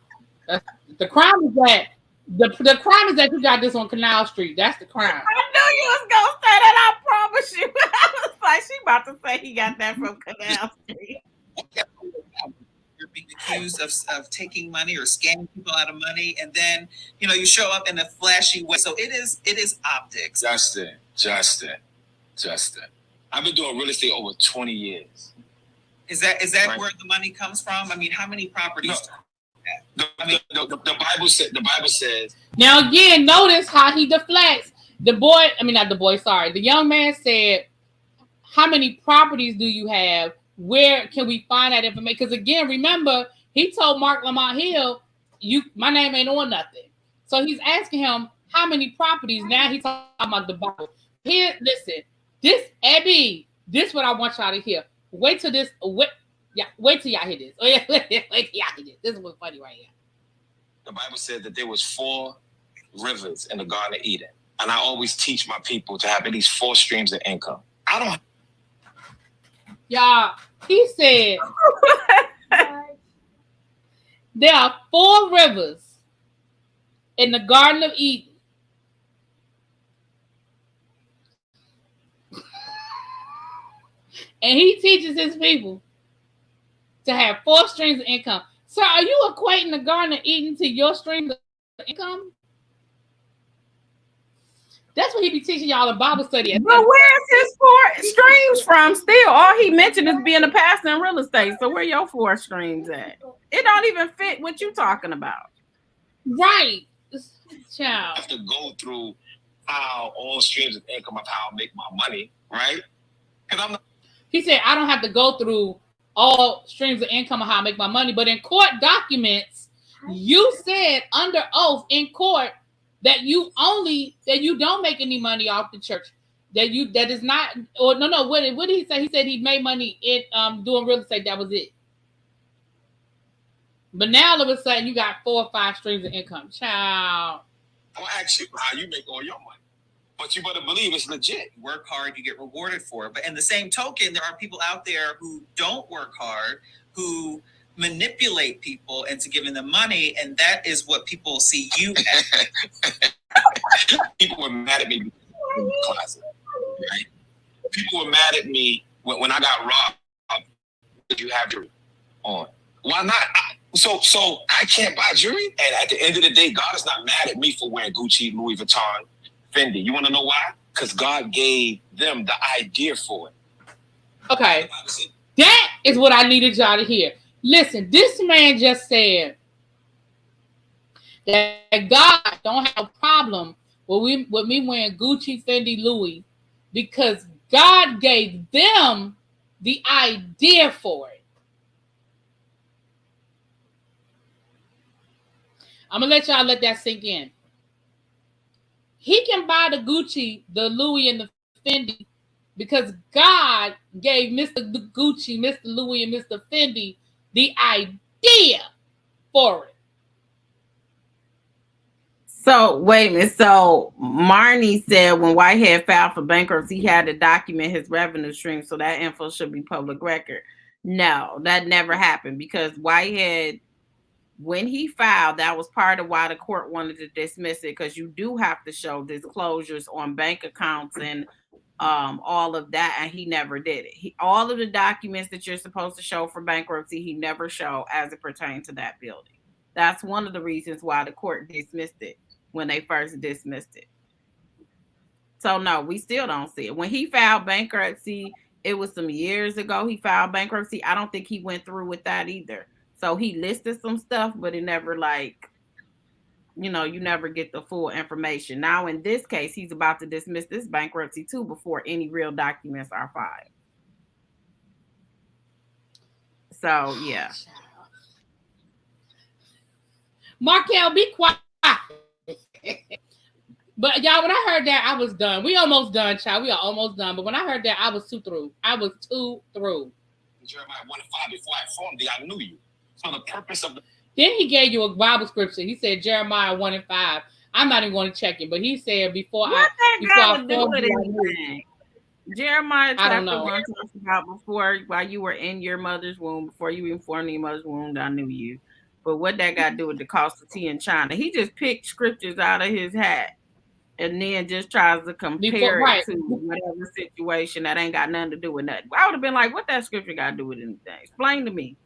The crime is that the crime is that you got this on Canal Street. That's the crime. I knew you was gonna say that. I promise you. I was like, she about to say he got that from Canal Street. You're being accused of taking money or scamming people out of money, and then you show up in a flashy way. So it is optics. Justin. I've been doing real estate over 20 years. Is that right? Where the money comes from? I mean, how many properties? No. The Bible says. Now again, notice how he deflects. The young man said, "How many properties do you have? Where can we find that information?" Because again, remember, he told Mark Lamont Hill, my name ain't on nothing. So he's asking him how many properties. Now he's talking about the Bible. Here, listen, this what I want y'all to hear. Wait till y'all hear this. Oh yeah, wait till y'all hear this. This is what's funny right here. The Bible said that there was 4 rivers in the Garden of Eden. And I always teach my people to have at least 4 streams of income. Y'all, he said there are 4 rivers in the Garden of Eden. And he teaches his people to have 4 streams of income. Sir, are you equating the Garden of Eden to your streams of income? That's what he be teaching y'all in Bible study. But where's his 4 streams from? Still, all he mentioned is being a pastor in real estate. So where your 4 streams at? It don't even fit what you talking about. Right. Child. I have to go through how all streams of income of how I make my money, right? Because He said, I don't have to go through all streams of income of how I make my money. But in court documents, you said under oath in court that you don't make any money off the church. What did he say? He said he made money in doing real estate. That was it. But now all of a sudden you got 4 or 5 streams of income. Child. I'll ask you how you make all your money. But you better believe it's legit. Work hard, you get rewarded for it. But in the same token, there are people out there who don't work hard, who manipulate people into giving them money, and that is what people see you as. People were mad at me in the closet, right? People were mad at me when I got robbed. Did you have jewelry on? Why not? So I can't buy jewelry? And at the end of the day, God is not mad at me for wearing Gucci, Louis Vuitton, Fendi. You want to know why? Because God gave them the idea for it. Okay. That is what I needed y'all to hear. Listen, this man just said that God don't have a problem with me wearing Gucci, Fendi, Louis, because God gave them the idea for it. I'm going to let y'all let that sink in. He can buy the Gucci, the Louis, and the Fendi because God gave Mr. Gucci, Mr. Louis, and Mr. Fendi the idea for it. So wait a minute. So Marnie said when Whitehead filed for bankruptcy, he had to document his revenue stream, so that info should be public record. No, that never happened because Whitehead, when he filed, that was part of why the court wanted to dismiss it, because you do have to show disclosures on bank accounts and all of that, and he never did it. All of the documents that you're supposed to show for bankruptcy, he never showed as it pertained to that building. That's one of the reasons why the court dismissed it when they first dismissed it. So no, we still don't see it. When he filed bankruptcy, it was some years ago he filed bankruptcy. I don't think he went through with that either. So he listed some stuff, but it never you never get the full information. Now in this case, he's about to dismiss this bankruptcy too before any real documents are filed. So yeah. Markel, be quiet. But y'all, when I heard that, I was done. We almost done, child. We are almost done. But when I heard that, I was too through. Jeremiah 1:5, before I formed thee, I knew you. So the purpose of the... Then he gave you a Bible scripture. He said Jeremiah 1:5. I'm not even going to check it, but he said before I formed you, Jeremiah chapter 1 talks about before, while you were in your mother's womb, before you even formed in your mother's womb, I knew you. But what that got to do with the cost of tea in China? He just picked scriptures out of his hat and then just tries to compare it to whatever situation that ain't got nothing to do with nothing. I would have been like, what that scripture got to do with anything? Explain to me.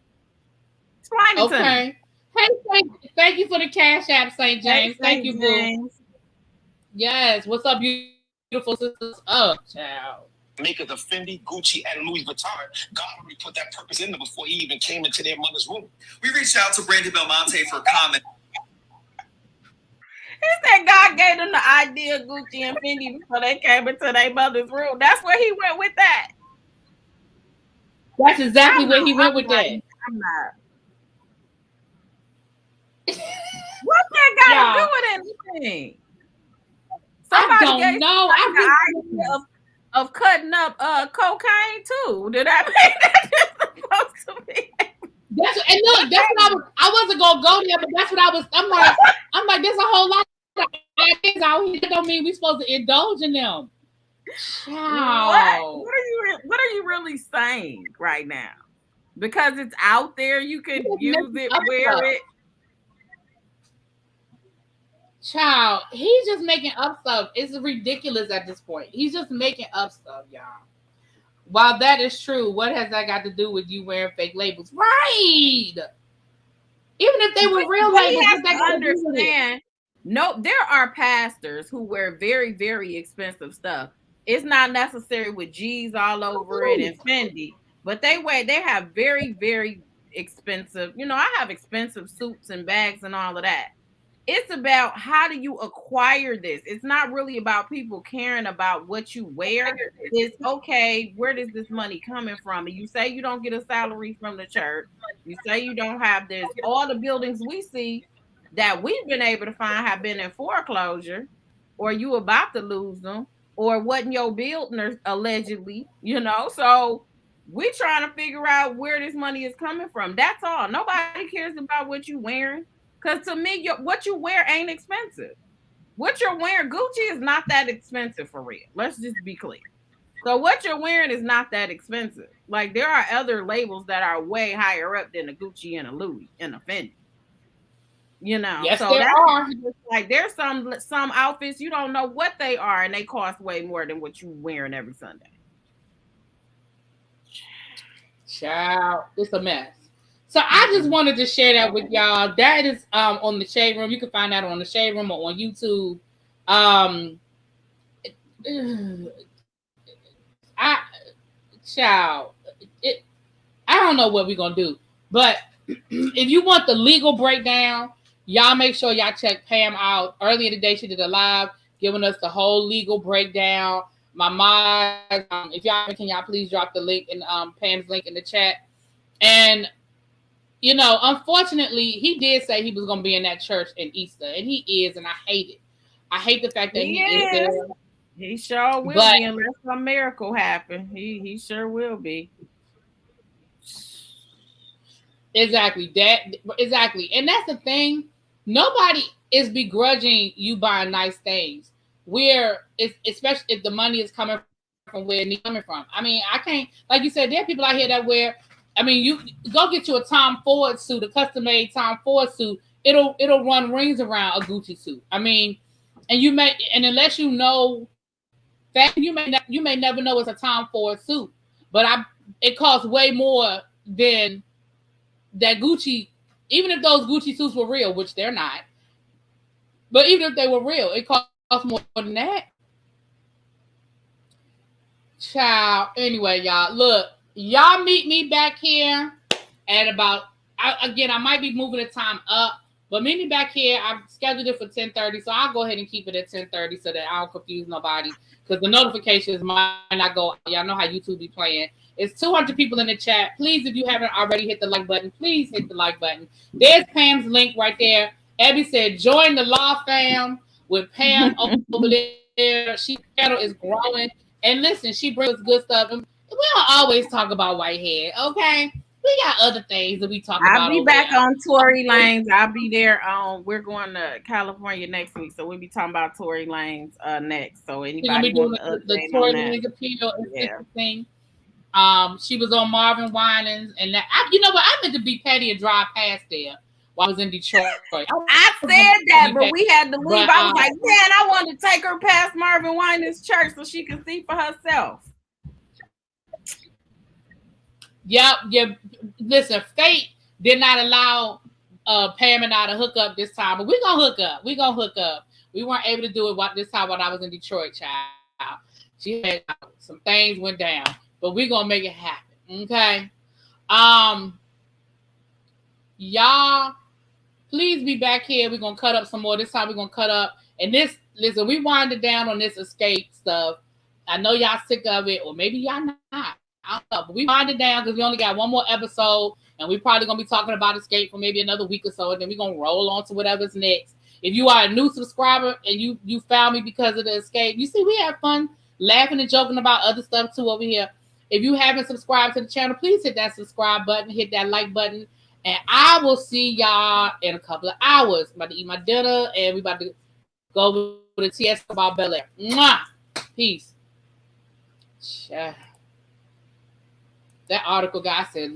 Explain it to me. Hey, thank you for the Cash App, St. James. Thank you, boo. Yes. What's up, beautiful sisters? Up, child. Makers of Fendi, Gucci, and Louis Vuitton, God already put that purpose in them before he even came into their mother's womb. We reached out to Brandy Belmonte for comment. He said God gave them the idea of Gucci and Fendi before they came into their mother's room. That's where he went with that. That's exactly where he went with that. I'm not. What that got to do with anything? Somebody I don't know. The idea of cutting up cocaine too. Did I make that supposed to be? That's what I wasn't gonna go there, but that's what I was. I'm like, there's a whole lot of ideas out here. That don't mean we're supposed to indulge in them. Wow. What are you really saying right now? Because it's out there, you can use it, wear it. Child, he's just making up stuff. It's ridiculous at this point. He's just making up stuff, y'all. While that is true, what has that got to do with you wearing fake labels? Right. Even if they were real labels, that got to do with it? No, there are pastors who wear very, very expensive stuff. It's not necessary with G's all over it and Fendi, but they have very, very expensive. I have expensive suits and bags and all of that. It's about how do you acquire this? It's not really about people caring about what you wear. It's okay, where does this money coming from? And you say you don't get a salary from the church. You say you don't have this. All the buildings we see that we've been able to find have been in foreclosure, or you about to lose them, or wasn't your building allegedly, So we trying to figure out where this money is coming from. That's all. Nobody cares about what you wearing. Because to me, what you wear ain't expensive. What you're wearing, Gucci is not that expensive for real. Let's just be clear. So what you're wearing is not that expensive. Like there are other labels that are way higher up than a Gucci and a Louis and a Fendi. Yes, so there are. Like there's some outfits you don't know what they are, and they cost way more than what you wearing every Sunday. Child, it's a mess. So I just wanted to share that with y'all. That is on the Shade Room. You can find that on the Shade Room or on YouTube. I don't know what we're gonna do, but if you want the legal breakdown, y'all make sure y'all check Pam out. Earlier today, she did a live giving us the whole legal breakdown. My mom, if y'all can, y'all please drop the link in Pam's link in the chat. And unfortunately, he did say he was going to be in that church in Easter, and he is, and I hate it. I hate the fact that he is there. He sure will be unless some miracle happen. He sure will be. Exactly. And that's the thing. nobody is begrudging you buying nice things. Where it's especially if the money is coming from where it's coming from. I mean, I can't, like you said, there are people out here that wear. I mean, you go get you a Tom Ford suit, a custom made Tom Ford suit. It'll run rings around a Gucci suit. I mean, and unless you know that, you may never know it's a Tom Ford suit. But it costs way more than that Gucci. Even if those Gucci suits were real, which they're not, but even if they were real, it costs more than that. Child. Anyway, y'all, look, y'all meet me back here at about. I might be moving the time up, but meet me back here. I've scheduled it for 10:30, so I'll go ahead and keep it at 10:30 so that I don't confuse nobody, because the notifications might not go. Y'all know how YouTube be playing. It's 200 people in the chat. Please, if you haven't already hit the like button, please hit the like button. There's Pam's link right there. Abby said, join the law fam with Pam over there. She channel is growing. And listen, she brings good stuff. And we don't always talk about Whitehead, okay? We got other things that we talk about. I'll be back on Tory Lanez. I'll be there. We're going to California next week, so we'll be talking about Tory Lanez next. So anybody want the Tory Lanez appeal thing. She was on Marvin Winans, and you know what? I meant to be petty and drive past there while I was in Detroit. I said that, but we had to leave. I was like, man, I wanted to take her past Marvin Winans' church so she could see for herself. Yeah. Listen, fate did not allow Pam and I to hook up this time, but we're gonna hook up. We weren't able to do it this time when I was in Detroit, child. She had some things went down, but we're gonna make it happen. Okay. Y'all, please be back here. We're gonna cut up some more. This time we're gonna cut up. And listen, we winded down on this escape stuff. I know y'all sick of it, or maybe y'all not. I don't know, but we wind it down because we only got one more episode, and we're probably gonna be talking about escape for maybe another week or so, and then we're gonna roll on to whatever's next. If you are a new subscriber and you found me because of the escape, you see we have fun laughing and joking about other stuff too over here. If you haven't subscribed to the channel, please hit that subscribe button, hit that like button, and I will see y'all in a couple of hours. I'm about to eat my dinner, and we about to go over to TS about Bel Air. Mwah! Peace. That article guy said